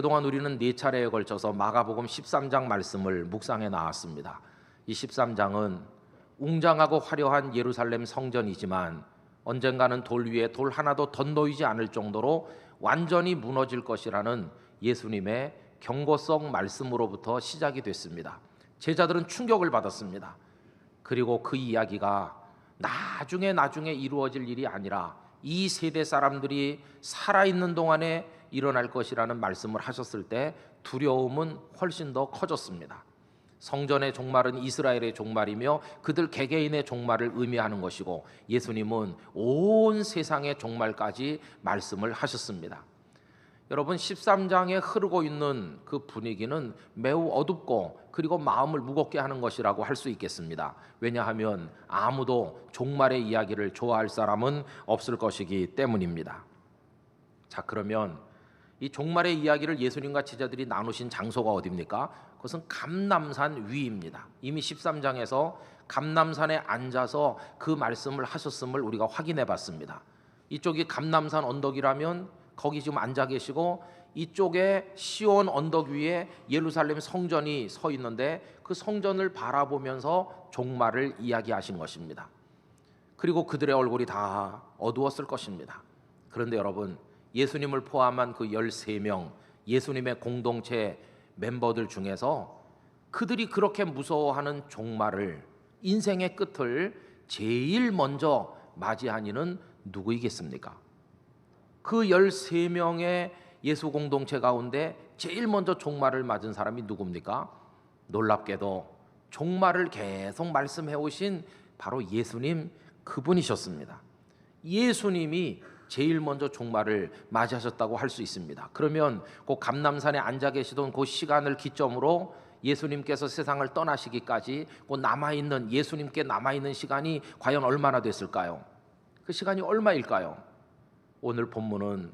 그동안 우리는 4차례에 걸쳐서 마가복음 13장 말씀을 묵상해 나왔습니다. 이 13장은 웅장하고 화려한 예루살렘 성전이지만 언젠가는 돌 위에 돌 하나도 덧 놓이지 않을 정도로 완전히 무너질 것이라는 예수님의 경고성 말씀으로부터 시작이 됐습니다. 제자들은 충격을 받았습니다. 그리고 그 이야기가 나중에 이루어질 일이 아니라 이 세대 사람들이 살아있는 동안에 일어날 것이라는 말씀을 하셨을 때 두려움은 훨씬 더 커졌습니다. 성전의 종말은 이스라엘의 종말이며 그들 개개인의 종말을 의미하는 것이고, 예수님은 온 세상의 종말까지 말씀을 하셨습니다. 여러분, 13장에 흐르고 있는 그 분위기는 매우 어둡고 그리고 마음을 무겁게 하는 것이라고 할 수 있겠습니다. 왜냐하면 아무도 종말의 이야기를 좋아할 사람은 없을 것이기 때문입니다. 자, 그러면 이 종말의 이야기를 예수님과 제자들이 나누신 장소가 어디입니까? 그것은 감람산 위입니다. 이미 13장에서 감람산에 앉아서 그 말씀을 하셨음을 우리가 확인해 봤습니다. 이쪽이 감람산 언덕이라면 거기 지금 앉아 계시고, 이쪽에 시온 언덕 위에 예루살렘 성전이 서 있는데 그 성전을 바라보면서 종말을 이야기하신 것입니다. 그리고 그들의 얼굴이 다 어두웠을 것입니다. 그런데 여러분, 예수님을 포함한 그 13명 예수님의 공동체 멤버들 중에서 그들이 그렇게 무서워하는 종말을, 인생의 끝을 제일 먼저 맞이한 이는 누구이겠습니까? 그 13명의 예수 공동체 가운데 제일 먼저 종말을 맞은 사람이 누굽니까? 놀랍게도 종말을 계속 말씀해 오신 바로 예수님, 그분이셨습니다. 예수님이 제일 먼저 종말을 맞이하셨다고 할 수 있습니다. 그러면 그 감람산에 앉아 계시던 그 시간을 기점으로 예수님께서 세상을 떠나시기까지 그 남아있는, 예수님께 남아있는 시간이 과연 얼마나 됐을까요? 그 시간이 얼마일까요? 오늘 본문은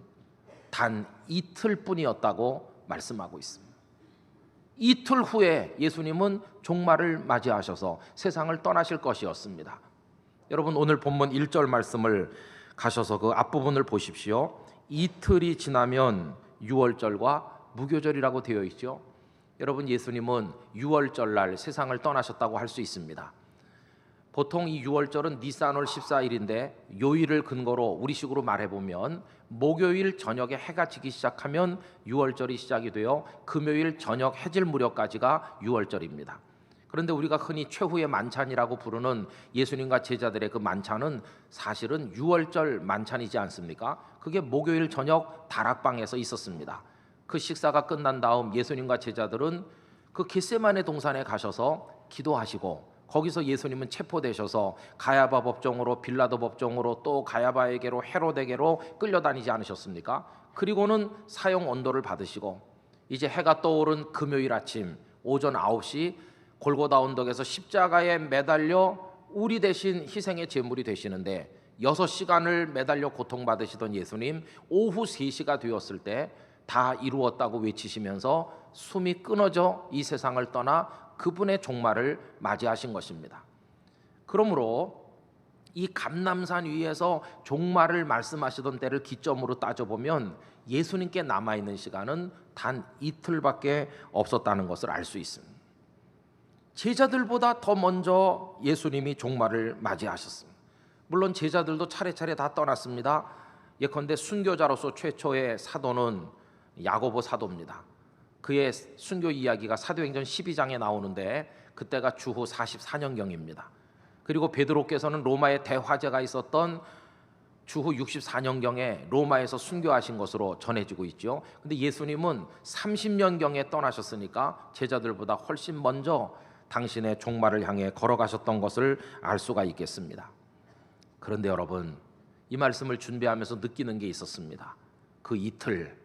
단 이틀뿐이었다고 말씀하고 있습니다. 이틀 후에 예수님은 종말을 맞이하셔서 세상을 떠나실 것이었습니다. 여러분, 오늘 본문 1절 말씀을 가셔서 그 앞부분을 보십시오. 이틀이 지나면 유월절과 무교절이라고 되어 있죠. 여러분, 예수님은 유월절날 세상을 떠나셨다고 할 수 있습니다. 보통 이 유월절은 니산월 14일인데 요일을 근거로 우리식으로 말해보면 목요일 저녁에 해가 지기 시작하면 유월절이 시작이 되어 금요일 저녁 해질 무렵까지가 유월절입니다. 그런데 우리가 흔히 최후의 만찬이라고 부르는 예수님과 제자들의 그 만찬은 사실은 유월절 만찬이지 않습니까? 그게 목요일 저녁 다락방에서 있었습니다. 그 식사가 끝난 다음 예수님과 제자들은 그 겟세마네 동산에 가셔서 기도하시고, 거기서 예수님은 체포되셔서 가야바 법정으로, 빌라도 법정으로, 또 가야바에게로, 헤롯에게로 끌려다니지 않으셨습니까? 그리고는 사형 언도를 받으시고, 이제 해가 떠오른 금요일 아침 오전 9시 골고다 언덕에서 십자가에 매달려 우리 대신 희생의 제물이 되시는데, 6시간을 매달려 고통받으시던 예수님, 오후 3시가 되었을 때 다 이루었다고 외치시면서 숨이 끊어져 이 세상을 떠나 그분의 종말을 맞이하신 것입니다. 그러므로 이 감람산 위에서 종말을 말씀하시던 때를 기점으로 따져보면 예수님께 남아있는 시간은 단 이틀밖에 없었다는 것을 알 수 있습니다. 제자들보다 더 먼저 예수님이 종말을 맞이하셨습니다. 물론 제자들도 차례차례 다 떠났습니다. 예컨대 순교자로서 최초의 사도는 야고보 사도입니다. 그의 순교 이야기가 사도행전 12장에 나오는데 그때가 주후 44년경입니다. 그리고 베드로께서는 로마에 대화제가 있었던 주후 64년경에 로마에서 순교하신 것으로 전해지고 있죠. 근데 예수님은 30년경에 떠나셨으니까 제자들보다 훨씬 먼저 당신의 종말을 향해 걸어가셨던 것을 알 수가 있겠습니다. 그런데 여러분, 이 말씀을 준비하면서 느끼는 게 있었습니다. 그 이틀,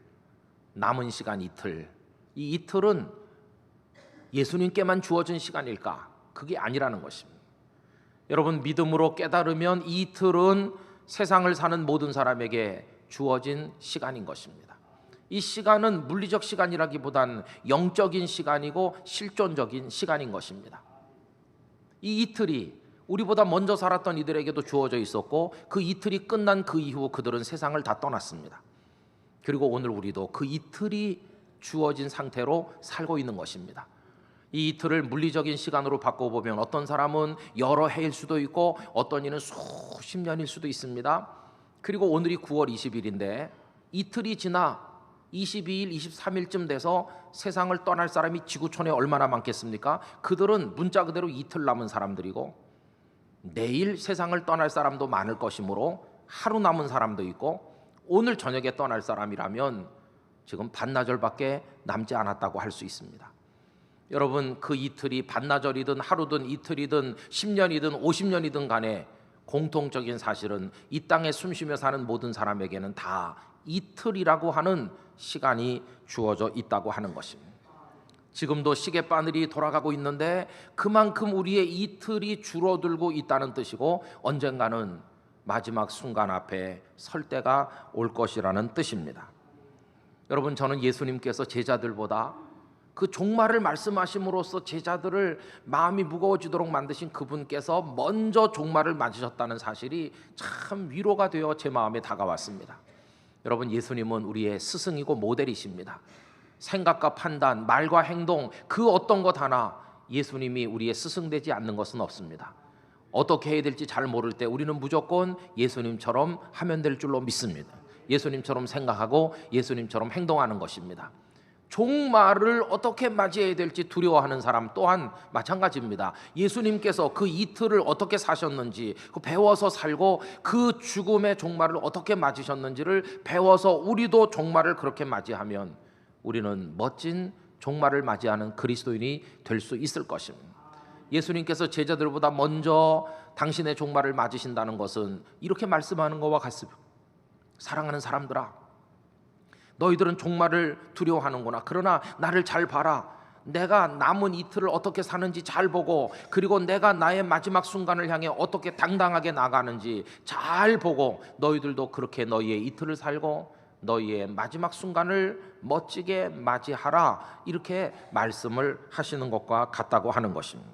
남은 시간 이틀, 이 이틀은 예수님께만 주어진 시간일까? 그게 아니라는 것입니다. 여러분, 믿음으로 깨달으면 이 이틀은 세상을 사는 모든 사람에게 주어진 시간인 것입니다. 이 시간은 물리적 시간이라기보단 영적인 시간이고 실존적인 시간인 것입니다. 이 이틀이 우리보다 먼저 살았던 이들에게도 주어져 있었고, 그 이틀이 끝난 그 이후 그들은 세상을 다 떠났습니다. 그리고 오늘 우리도 그 이틀이 주어진 상태로 살고 있는 것입니다. 이 이틀을 물리적인 시간으로 바꿔보면 어떤 사람은 여러 해일 수도 있고 어떤 이는 수십 년일 수도 있습니다. 그리고 오늘이 9월 20일인데 이틀이 지나 22일, 23일쯤 돼서 세상을 떠날 사람이 지구촌에 얼마나 많겠습니까? 그들은 문자 그대로 이틀 남은 사람들이고 내일 세상을 떠날 사람도 많을 것이므로 하루 남은 사람도 있고 오늘 저녁에 떠날 사람이라면 지금 반나절밖에 남지 않았다고 할 수 있습니다. 여러분, 그 이틀이 반나절이든 하루든 이틀이든 10년이든 50년이든 간에 공통적인 사실은 이 땅에 숨쉬며 사는 모든 사람에게는 다 이틀이라고 하는 시간이 주어져 있다고 하는 것입니다. 지금도 시계바늘이 돌아가고 있는데 그만큼 우리의 이틀이 줄어들고 있다는 뜻이고 언젠가는 마지막 순간 앞에 설 때가 올 것이라는 뜻입니다. 여러분, 저는 예수님께서 제자들보다 그 종말을 말씀하심으로써 제자들을 마음이 무거워지도록 만드신 그분께서 먼저 종말을 맞으셨다는 사실이 참 위로가 되어 제 마음에 다가왔습니다. 여러분, 예수님은 우리의 스승이고 모델이십니다. 생각과 판단, 말과 행동 그 어떤 것 하나 예수님이 우리의 스승되지 않는 것은 없습니다. 어떻게 해야 될지 잘 모를 때 우리는 무조건 예수님처럼 하면 될 줄로 믿습니다. 예수님처럼 생각하고 예수님처럼 행동하는 것입니다. 종말을 어떻게 맞이해야 될지 두려워하는 사람 또한 마찬가지입니다. 예수님께서 그 이틀을 어떻게 사셨는지 배워서 살고 그 죽음의 종말을 어떻게 맞으셨는지를 배워서 우리도 종말을 그렇게 맞이하면 우리는 멋진 종말을 맞이하는 그리스도인이 될 수 있을 것입니다. 예수님께서 제자들보다 먼저 당신의 종말을 맞으신다는 것은 이렇게 말씀하는 것과 같습니다. 사랑하는 사람들아, 너희들은 종말을 두려워하는구나. 그러나 나를 잘 봐라. 내가 남은 이틀을 어떻게 사는지 잘 보고 그리고 내가 나의 마지막 순간을 향해 어떻게 당당하게 나가는지 잘 보고 너희들도 그렇게 너희의 이틀을 살고 너희의 마지막 순간을 멋지게 맞이하라. 이렇게 말씀을 하시는 것과 같다고 하는 것입니다.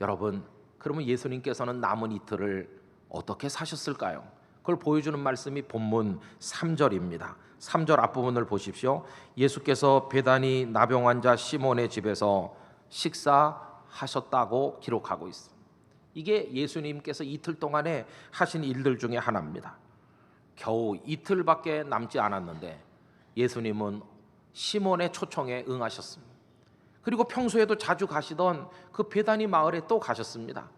여러분, 그러면 예수님께서는 남은 이틀을 어떻게 사셨을까요? 그걸 보여주는 말씀이 본문 3절입니다. 3절 앞부분을 보십시오. 예수께서 베다니 나병 환자 시몬의 집에서 식사하셨다고 기록하고 있습니다. 이게 예수님께서 이틀 동안에 하신 일들 중에 하나입니다. 겨우 이틀밖에 남지 않았는데 예수님은 시몬의 초청에 응하셨습니다. 그리고 평소에도 자주 가시던 그 베다니 마을에 또 가셨습니다.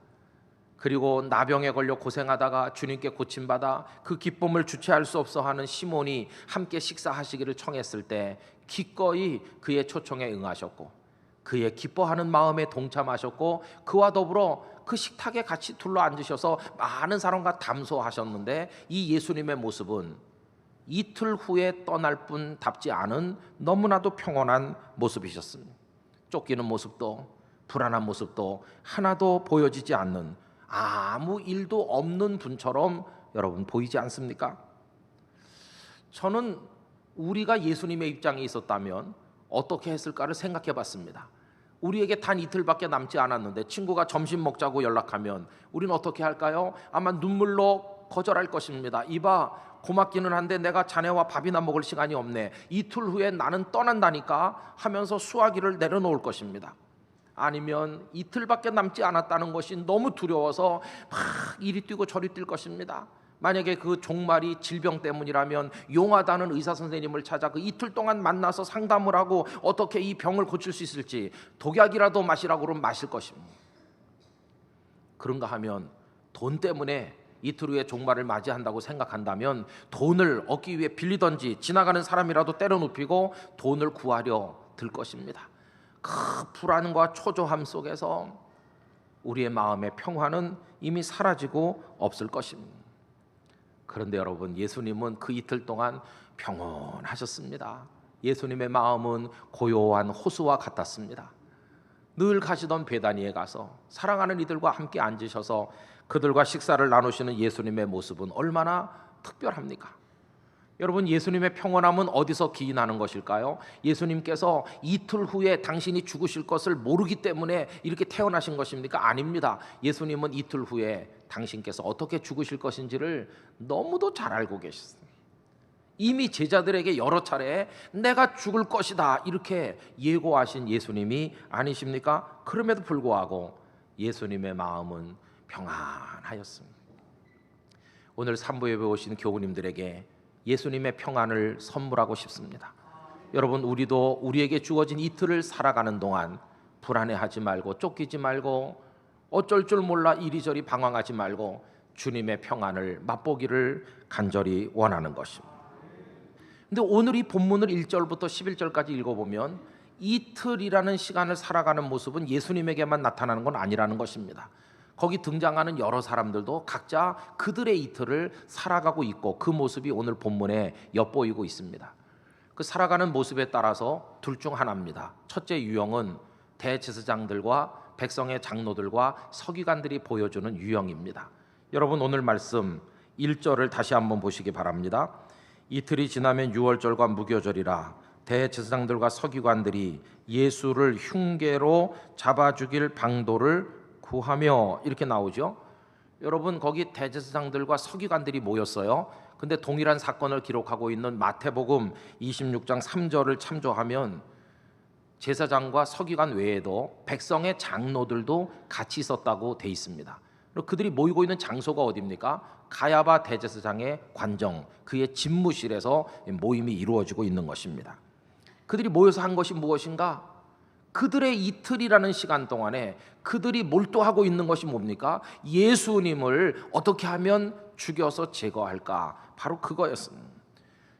그리고 나병에 걸려 고생하다가 주님께 고침받아 그 기쁨을 주체할 수 없어 하는 시몬이 함께 식사하시기를 청했을 때 기꺼이 그의 초청에 응하셨고 그의 기뻐하는 마음에 동참하셨고 그와 더불어 그 식탁에 같이 둘러앉으셔서 많은 사람과 담소하셨는데 이 예수님의 모습은 이틀 후에 떠날 뿐답지 않은 너무나도 평온한 모습이셨습니다. 쫓기는 모습도 불안한 모습도 하나도 보여지지 않는 아무 일도 없는 분처럼 여러분 보이지 않습니까? 저는 우리가 예수님의 입장에 있었다면 어떻게 했을까를 생각해 봤습니다. 우리에게 단 이틀밖에 남지 않았는데 친구가 점심 먹자고 연락하면 우리는 어떻게 할까요? 아마 눈물로 거절할 것입니다. 이봐, 고맙기는 한데 내가 자네와 밥이나 먹을 시간이 없네. 이틀 후에 나는 떠난다니까 하면서 수화기를 내려놓을 것입니다. 아니면 이틀밖에 남지 않았다는 것이 너무 두려워서 막 이리 뛰고 저리 뛸 것입니다. 만약에 그 종말이 질병 때문이라면 용하다는 의사 선생님을 찾아 그 이틀 동안 만나서 상담을 하고 어떻게 이 병을 고칠 수 있을지 독약이라도 마시라고 그러면 마실 것입니다. 그런가 하면 돈 때문에 이틀 후에 종말을 맞이한다고 생각한다면 돈을 얻기 위해 빌리던지 지나가는 사람이라도 때려눕히고 돈을 구하려 들 것입니다. 그 불안과 초조함 속에서 우리의 마음의 평화는 이미 사라지고 없을 것입니다. 그런데 여러분, 예수님은 그 이틀 동안 평온하셨습니다. 예수님의 마음은 고요한 호수와 같았습니다. 늘 가시던 베다니에 가서 사랑하는 이들과 함께 앉으셔서 그들과 식사를 나누시는 예수님의 모습은 얼마나 특별합니까? 여러분, 예수님의 평온함은 어디서 기인하는 것일까요? 예수님께서 이틀 후에 당신이 죽으실 것을 모르기 때문에 이렇게 태어나신 것입니까? 아닙니다. 예수님은 이틀 후에 당신께서 어떻게 죽으실 것인지를 너무도 잘 알고 계셨습니다. 이미 제자들에게 여러 차례 내가 죽을 것이다 이렇게 예고하신 예수님이 아니십니까? 그럼에도 불구하고 예수님의 마음은 평안하였습니다. 오늘 산부에 오신 교우님들에게 예수님의 평안을 선물하고 싶습니다. 여러분, 우리도 우리에게 주어진 이틀을 살아가는 동안 불안해하지 말고 쫓기지 말고 어쩔 줄 몰라 이리저리 방황하지 말고 주님의 평안을 맛보기를 간절히 원하는 것입니다. 근데 오늘 이 본문을 1절부터 11절까지 읽어보면 이틀이라는 시간을 살아가는 모습은 예수님에게만 나타나는 건 아니라는 것입니다. 거기 등장하는 여러 사람들도 각자 그들의 이틀을 살아가고 있고 그 모습이 오늘 본문에 엿보이고 있습니다. 그 살아가는 모습에 따라서 둘 중 하나입니다. 첫째 유형은 대제사장들과 백성의 장로들과 서기관들이 보여주는 유형입니다. 여러분, 오늘 말씀 1절을 다시 한번 보시기 바랍니다. 이틀이 지나면 유월절과 무교절이라 대제사장들과 서기관들이 예수를 흉계로 잡아 죽일 방도를 구하며, 이렇게 나오죠. 여러분, 거기 대제사장들과 서기관들이 모였어요. 근데 동일한 사건을 기록하고 있는 마태복음 26장 3절을 참조하면 제사장과 서기관 외에도 백성의 장로들도 같이 있었다고 돼 있습니다. 그들이 모이고 있는 장소가 어디입니까? 가야바 대제사장의 관정, 그의 집무실에서 모임이 이루어지고 있는 것입니다. 그들이 모여서 한 것이 무엇인가? 그들의 이틀이라는 시간 동안에 그들이 몰두하고 있는 것이 뭡니까? 예수님을 어떻게 하면 죽여서 제거할까? 바로 그거였습니다.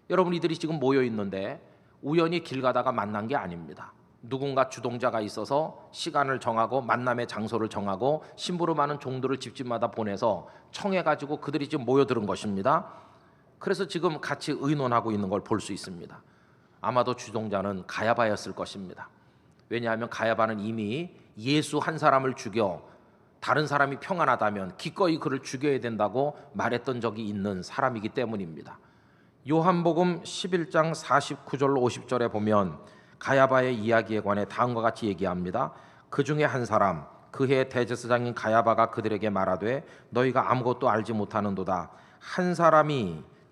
여러분, 이들이 지금 모여 있는데 우연히 길 가다가 만난 게 아닙니다. 누군가 주동자가 있어서 시간을 정하고 만남의 장소를 정하고 심부름 많은 종들을 집집마다 보내서 청해가지고 그들이 지금 모여드는 것입니다. 그래서 지금 같이 의논하고 있는 걸 볼 수 있습니다. 아마도 주동자는 가야바였을 것입니다. 왜냐하면 가야바는 이미 예수 한 사람을 죽여 다른 사람이 평안하다면 기꺼이 그를 죽여야 된다고 말했던 적이 있는 사람이기 때문입니다. 요한복음 11장 49절로 50절에 보면 가야바의 이야기에 관해 다음과 같이 얘기합니다. 그 중에 한 사람, 그해 대제사장인 가야바가 그들에게 말하되 너희가 아무것도 알지 못하는도다.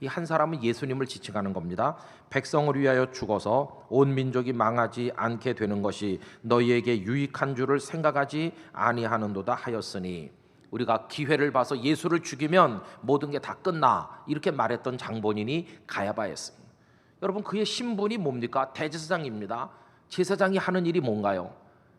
이 한 사람은 예수님을 지칭하는 겁니다. 백성을 위하여 죽어서 온 민족이 망하지 않게 되는 것이 너희에게 유익한 줄을 생각하지 아니하는도다 하였으니, 우리가 기회를 봐서 예수를 죽이면 모든 게 다 끝나 이렇게 말했던 장본인이 가야바였습니다. 여러분, 그의 신분이 뭡니까? 대제사장입니다. 제사장이 하는 일이 뭔가요?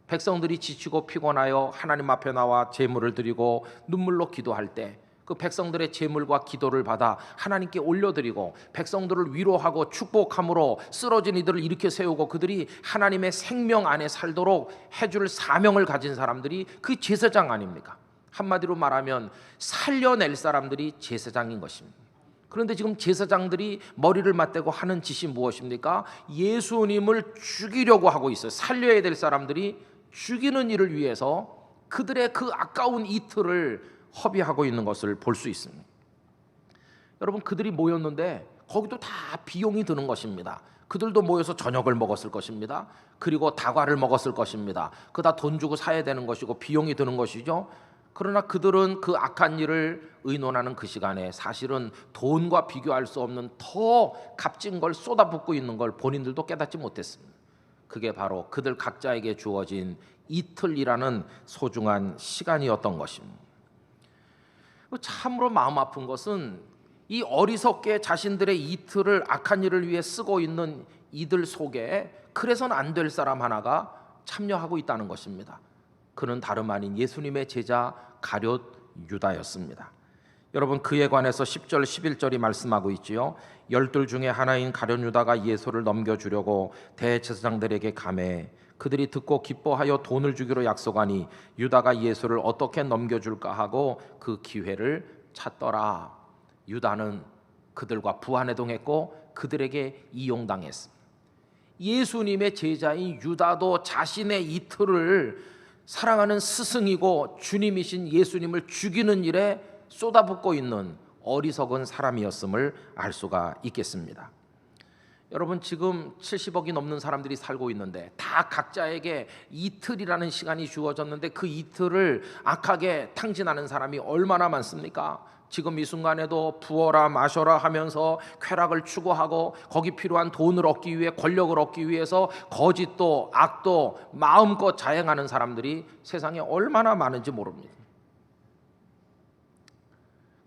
백성들이 지치고 피곤하여 하나님 앞에 나와 제물을 드리고 눈물로 기도할 때 그 백성들의 제물과 기도를 받아 하나님께 올려드리고 백성들을 위로하고 축복함으로 쓰러진 이들을 일으켜 세우고 그들이 하나님의 생명 안에 살도록 해줄 사명을 가진 사람들이 그 제사장 아닙니까? 한마디로 말하면 살려낼 사람들이 제사장인 것입니다. 그런데 지금 제사장들이 머리를 맞대고 하는 짓이 무엇입니까? 예수님을 죽이려고 하고 있어요. 살려야 될 사람들이 죽이는 일을 위해서 그들의 그 아까운 이틀을 허비하고 있는 것을 볼 수 있습니다. 여러분, 그들이 모였는데 거기도 다 비용이 드는 것입니다. 그들도 모여서 저녁을 먹었을 것입니다. 그리고 다과를 먹었을 것입니다. 그거 다 돈 주고 사야 되는 것이고 비용이 드는 것이죠. 그러나 그들은 그 악한 일을 의논하는 그 시간에 사실은 돈과 비교할 수 없는 더 값진 걸 쏟아붓고 있는 걸 본인들도 깨닫지 못했습니다. 그게 바로 그들 각자에게 주어진 이틀이라는 소중한 시간이었던 것입니다. 참으로 마음 아픈 것은 이 어리석게 자신들의 이틀을 악한 일을 위해 쓰고 있는 이들 속에 그래서는 안 될 사람 하나가 참여하고 있다는 것입니다. 그는 다름 아닌 예수님의 제자 가룟 유다였습니다. 여러분, 그에 관해서 10절 11절이 말씀하고 있지요. 열둘 중에 하나인 가룟 유다가 예수를 넘겨주려고 대제사장들에게 가매 그들이 듣고 기뻐하여 돈을 주기로 약속하니 유다가 예수를 어떻게 넘겨줄까 하고 그 기회를 찾더라. 유다는 그들과 부안해동했고 그들에게 이용당했습니다. 예수님의 제자인 유다도 자신의 이틀을 사랑하는 스승이고 주님이신 예수님을 죽이는 일에 쏟아붓고 있는 어리석은 사람이었음을 알 수가 있겠습니다. 여러분 지금 70억이 넘는 사람들이 살고 있는데 다 각자에게 이틀이라는 시간이 주어졌는데 그 이틀을 악하게 탕진하는 사람이 얼마나 많습니까? 지금 이 순간에도 부어라 마셔라 하면서 쾌락을 추구하고 거기 필요한 돈을 얻기 위해 권력을 얻기 위해서 거짓도 악도 마음껏 자행하는 사람들이 세상에 얼마나 많은지 모릅니다.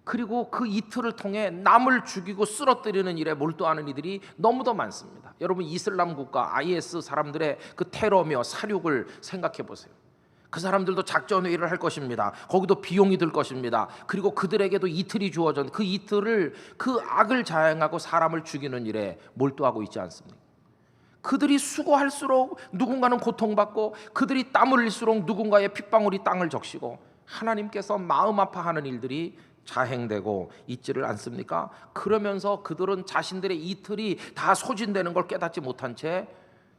그리고 그 이틀을 통해 남을 죽이고 쓰러뜨리는 일에 몰두하는 이들이 너무도 많습니다. 여러분 이슬람 국가 IS 사람들의 그 테러며 살육을 생각해 보세요. 그 사람들도 작전 회의를 할 것입니다. 거기도 비용이 들 것입니다. 그리고 그들에게도 이틀이 주어진 그 이틀을 그 악을 자행하고 사람을 죽이는 일에 몰두하고 있지 않습니까? 그들이 수고할수록 누군가는 고통받고 그들이 땀 흘릴수록 누군가의 핏방울이 땅을 적시고 하나님께서 마음 아파하는 일들이 자행되고 있지를 않습니까? 그러면서 그들은 자신들의 이틀이 다 소진되는 걸 깨닫지 못한 채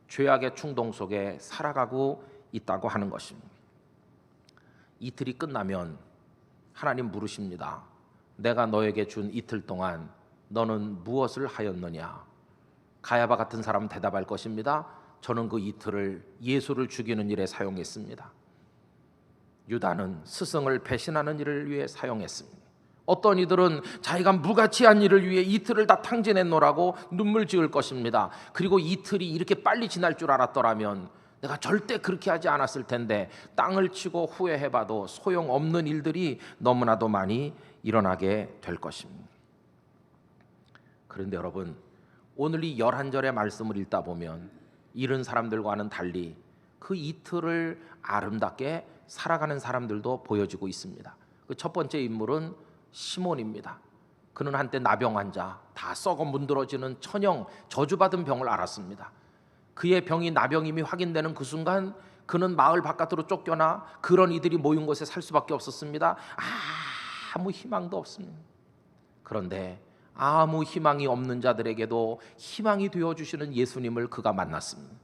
죄악의 충동 속에 살아가고 있다고 하는 것입니다. 이틀이 끝나면 하나님 물으십니다. 내가 너에게 준 이틀 동안 너는 무엇을 하였느냐? 가야바 같은 사람은 대답할 것입니다. 저는 그 이틀을 예수를 죽이는 일에 사용했습니다. 유다는 스승을 배신하는 일을 위해 사용했습니다. 어떤 이들은 자기가 무가치한 일을 위해 이틀을 다 탕진했노라고 눈물 지을 것입니다. 그리고 이틀이 이렇게 빨리 지날 줄 알았더라면 내가 절대 그렇게 하지 않았을 텐데 땅을 치고 후회해봐도 소용없는 일들이 너무나도 많이 일어나게 될 것입니다. 그런데 여러분 오늘 이 11절의 말씀을 읽다 보면 이런 사람들과는 달리 그 이틀을 아름답게 살아가는 사람들도 보여지고 있습니다. 그 첫 번째 인물은 시몬입니다. 그는 한때 나병 환자, 다 썩어 문드러지는 천형 저주받은 병을 앓았습니다. 그의 병이 나병임이 확인되는 그 순간 그는 마을 바깥으로 쫓겨나 그런 이들이 모인 곳에 살 수밖에 없었습니다. 아무 희망도 없습니다. 그런데 아무 희망이 없는 자들에게도 희망이 되어주시는 예수님을 그가 만났습니다.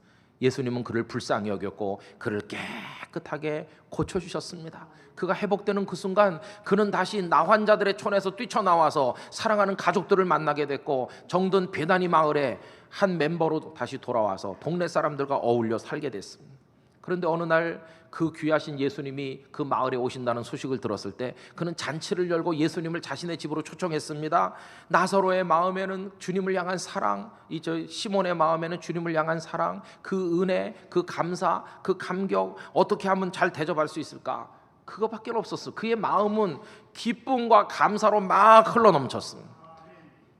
예수님은 그를 불쌍히 여겼고 그를 깨끗하게 고쳐주셨습니다. 그가 회복되는 그 순간 그는 다시 나환자들의 촌에서 뛰쳐나와서 사랑하는 가족들을 만나게 됐고 정든 베다니 마을의 한 멤버로 다시 돌아와서 동네 사람들과 어울려 살게 됐습니다. 그런데 어느 날 그 귀하신 예수님이 그 마을에 오신다는 소식을 들었을 때 그는 잔치를 열고 예수님을 자신의 집으로 초청했습니다. 나사로의 마음에는 주님을 향한 사랑, 시몬의 마음에는 주님을 향한 사랑, 그 은혜, 그 감사, 그 감격, 어떻게 하면 잘 대접할 수 있을까? 그거밖에 없었어. 그의 마음은 기쁨과 감사로 막 흘러넘쳤습니다.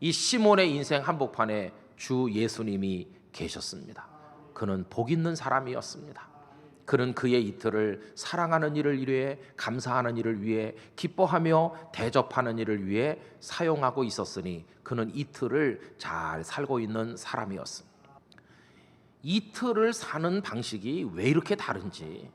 이 시몬의 인생 한복판에 주 예수님이 계셨습니다. 그는 복 있는 사람이었습니다. 그는 그의 이틀을 사랑하는 일을 위해, 감사하는 일을 위해, 기뻐하며 대접하는 일을 위해 사용하고 있었으니 그는 이틀을 잘 살고 있는 사람이었습니다. 이틀을 사는 방식이 왜 이렇게 다른지,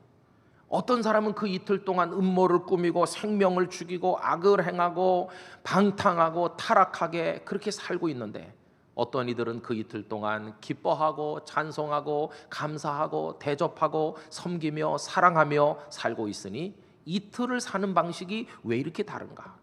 어떤 사람은 그 이틀 동안 음모를 꾸미고 생명을 죽이고 악을 행하고 방탕하고 타락하게 그렇게 살고 있는데 어떤 이들은 그 이틀 동안 기뻐하고 찬송하고 감사하고 대접하고 섬기며 사랑하며 살고 있으니 이틀을 사는 방식이 왜 이렇게 다른가?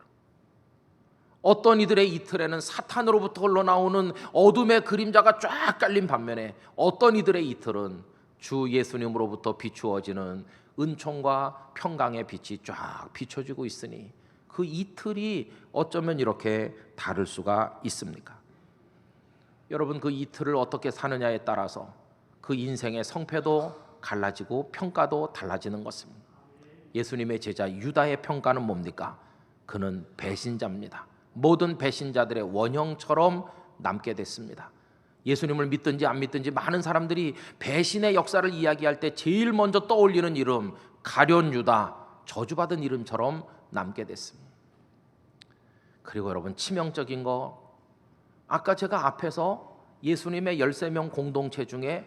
어떤 이들의 이틀에는 사탄으로부터 흘러나오는 어둠의 그림자가 쫙 깔린 반면에 어떤 이들의 이틀은 주 예수님으로부터 비추어지는 은총과 평강의 빛이 쫙 비춰지고 있으니 그 이틀이 어쩌면 이렇게 다를 수가 있습니까? 여러분 그 이틀을 어떻게 사느냐에 따라서 그 인생의 성패도 갈라지고 평가도 달라지는 것입니다. 예수님의 제자 유다의 평가는 뭡니까? 그는 배신자입니다. 모든 배신자들의 원형처럼 남게 됐습니다. 예수님을 믿든지 안 믿든지 많은 사람들이 배신의 역사를 이야기할 때 제일 먼저 떠올리는 이름 가룟 유다, 저주받은 이름처럼 남게 됐습니다. 그리고 여러분 치명적인 거, 아까 제가 앞에서 예수님의 13명 공동체 중에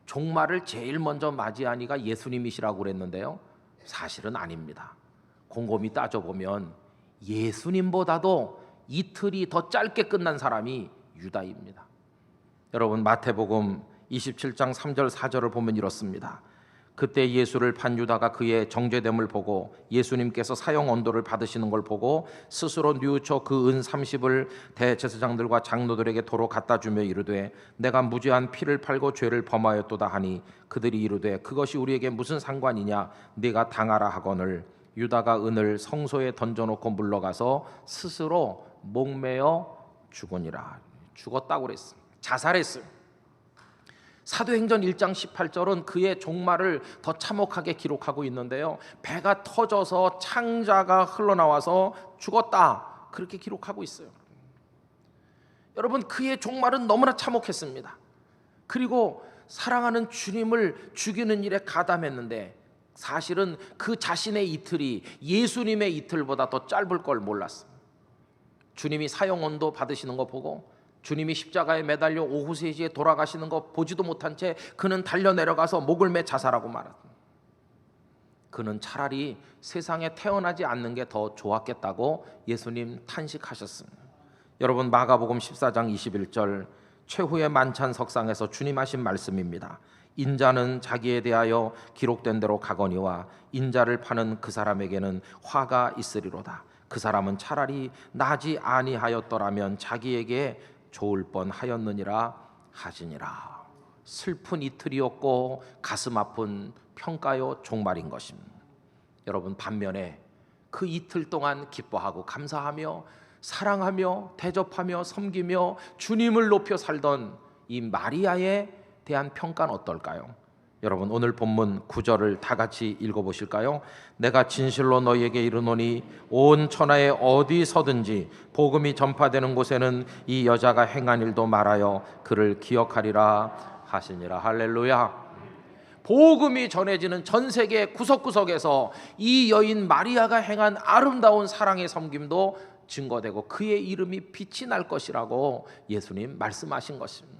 종말을 제일 먼저 맞이한 이가 예수님이시라고 그랬는데요, 사실은 아닙니다. 곰곰이 따져보면 예수님보다도 이틀이 더 짧게 끝난 사람이 유다입니다. 여러분 마태복음 27장 3절 4절을 보면 이렇습니다. 그때 예수를 판 유다가 그의 정죄됨을 보고 예수님께서 사형 언도를 받으시는 걸 보고 스스로 뉘우쳐 그 은 30을 대제사장들과 장로들에게 도로 갖다 주며 이르되 내가 무죄한 피를 팔고 죄를 범하였도다 하니 그들이 이르되 그것이 우리에게 무슨 상관이냐 네가 당하라 하거늘 유다가 은을 성소에 던져놓고 물러가서 스스로 목매어 죽으니라. 죽었다고 그랬어. 자살했어요. 사도행전 1장 18절은 그의 종말을 더 참혹하게 기록하고 있는데요, 배가 터져서 창자가 흘러나와서 죽었다 그렇게 기록하고 있어요. 여러분, 그의 종말은 너무나 참혹했습니다. 그리고 사랑하는 주님을 죽이는 일에 가담했는데 사실은 그 자신의 이틀이 예수님의 이틀보다 더 짧을 걸 몰랐어요. 주님이 사형언도 받으시는 거 보고 주님이 십자가에 매달려 오후 3시에 돌아가시는 거 보지도 못한 채 그는 달려내려가서 목을 매 자살하고 말았다. 그는 차라리 세상에 태어나지 않는 게 더 좋았겠다고 예수님 탄식하셨습니다. 여러분, 마가복음 14장 21절 최후의 만찬 석상에서 주님 하신 말씀입니다. 인자는 자기에 대하여 기록된 대로 가거니와 인자를 파는 그 사람에게는 화가 있으리로다. 그 사람은 차라리 나지 아니하였더라면 자기에게 좋을 뻔하였느니라 하시니라. 슬픈 이틀이었고 가슴 아픈 평가요 종말인 것입니다. 여러분, 반면에 그 이틀 동안 기뻐하고 감사하며 사랑하며 대접하며 섬기며 주님을 높여 살던 이 마리아에 대한 평가는 어떨까요? 여러분, 오늘 본문 9절을 다 같이 읽어보실까요? 내가 진실로 너희에게 이르노니 온 천하에 어디서든지 복음이 전파되는 곳에는 이 여자가 행한 일도 말하여 그를 기억하리라 하시니라. 할렐루야. 복음이 전해지는 전 세계 구석구석에서 이 여인 마리아가 행한 아름다운 사랑의 섬김도 증거되고 그의 이름이 빛이 날 것이라고 예수님 말씀하신 것입니다.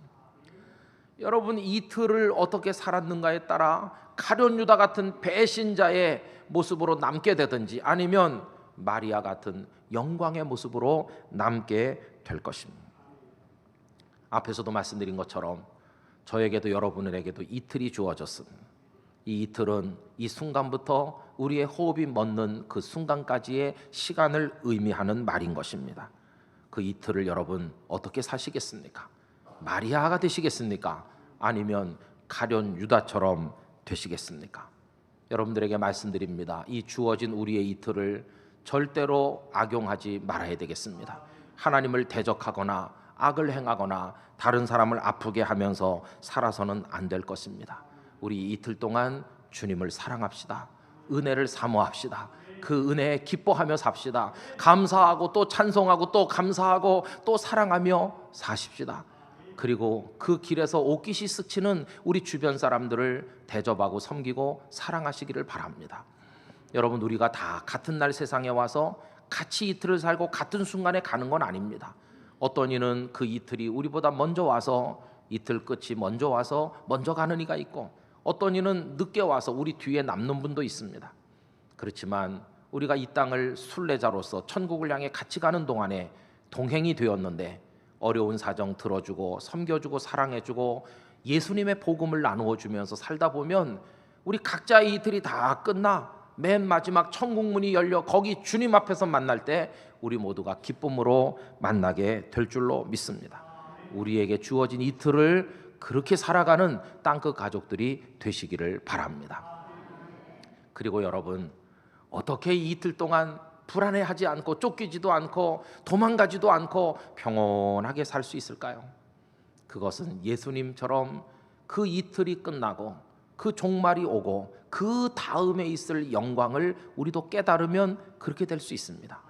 여러분, 이틀을 어떻게 살았는가에 따라 가룟 유다 같은 배신자의 모습으로 남게 되든지 아니면 마리아 같은 영광의 모습으로 남게 될 것입니다. 앞에서도 말씀드린 것처럼 저에게도 여러분에게도 이틀이 주어졌습니다. 이 이틀은 이 순간부터 우리의 호흡이 멎는 그 순간까지의 시간을 의미하는 말인 것입니다. 그 이틀을 여러분 어떻게 사시겠습니까? 마리아가 되시겠습니까? 아니면 가룟 유다처럼 되시겠습니까? 여러분들에게 말씀드립니다. 이 주어진 우리의 이틀을 절대로 악용하지 말아야 되겠습니다. 하나님을 대적하거나 악을 행하거나 다른 사람을 아프게 하면서 살아서는 안 될 것입니다. 우리 이틀 동안 주님을 사랑합시다. 은혜를 사모합시다. 그 은혜에 기뻐하며 삽시다. 감사하고 또 찬송하고 또 감사하고 또 사랑하며 사십시다. 그리고 그 길에서 옷깃이 스치는 우리 주변 사람들을 대접하고 섬기고 사랑하시기를 바랍니다. 여러분, 우리가 다 같은 날 세상에 와서 같이 이틀을 살고 같은 순간에 가는 건 아닙니다. 어떤 이는 그 이틀이 우리보다 먼저 와서 이틀 끝이 먼저 와서 먼저 가는 이가 있고 어떤 이는 늦게 와서 우리 뒤에 남는 분도 있습니다. 그렇지만 우리가 이 땅을 순례자로서 천국을 향해 같이 가는 동안에 동행이 되었는데 어려운 사정 들어주고 섬겨주고 사랑해주고 예수님의 복음을 나누어 주면서 살다 보면 우리 각자의 이틀이 다 끝나 맨 마지막 천국문이 열려 거기 주님 앞에서 만날 때 우리 모두가 기쁨으로 만나게 될 줄로 믿습니다. 우리에게 주어진 이틀을 그렇게 살아가는 땅끝 가족들이 되시기를 바랍니다. 그리고 여러분, 어떻게 이 이틀 동안 불안해하지 않고 쫓기지도 않고 도망가지도 않고 평온하게 살 수 있을까요? 그것은 예수님처럼 그 이틀이 끝나고 그 종말이 오고 그 다음에 있을 영광을 우리도 깨달으면 그렇게 될 수 있습니다.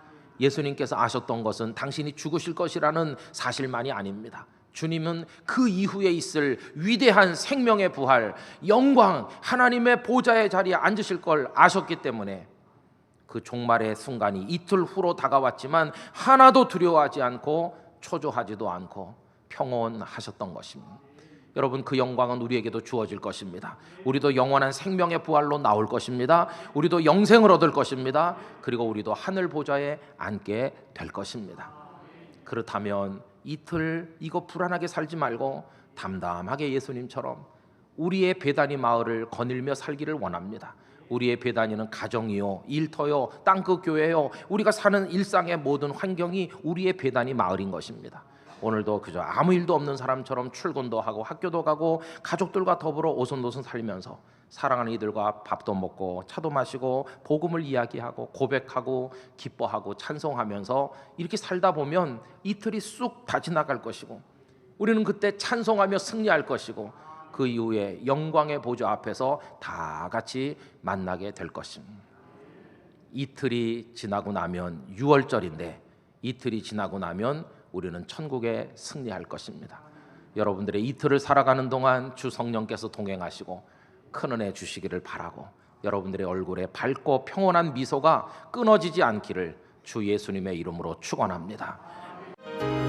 예수님께서 아셨던 것은 당신이 죽으실 것이라는 사실만이 아닙니다. 주님은 그 이후에 있을 위대한 생명의 부활, 영광, 하나님의 보좌의 자리에 앉으실 걸 아셨기 때문에 그 종말의 순간이 이틀 후로 다가왔지만 하나도 두려워하지 않고 초조하지도 않고 평온하셨던 것입니다. 여러분, 그 영광은 우리에게도 주어질 것입니다. 우리도 영원한 생명의 부활로 나올 것입니다. 우리도 영생을 얻을 것입니다. 그리고 우리도 하늘 보좌에 앉게 될 것입니다. 그렇다면 이틀 이거 불안하게 살지 말고 담담하게 예수님처럼 우리의 베다니 마을을 거닐며 살기를 원합니다. 우리의 베다니는 가정이요, 일터요, 땅끝 교회요, 우리가 사는 일상의 모든 환경이 우리의 베다니 마을인 것입니다. 오늘도 그저 아무 일도 없는 사람처럼 출근도 하고 학교도 가고 가족들과 더불어 오손도손 살면서 사랑하는 이들과 밥도 먹고 차도 마시고 복음을 이야기하고 고백하고 기뻐하고 찬송하면서 이렇게 살다 보면 이틀이 쑥 다 지나갈 것이고 우리는 그때 찬송하며 승리할 것이고 그 이후에 영광의 보좌 앞에서 다 같이 만나게 될 것입니다. 이틀이 지나고 나면 6월절인데 이틀이 지나고 나면 우리는 천국에 승리할 것입니다. 여러분들의 이틀을 살아가는 동안 주 성령께서 동행하시고 큰 은혜 주시기를 바라고 여러분들의 얼굴에 밝고 평온한 미소가 끊어지지 않기를 주 예수님의 이름으로 축원합니다.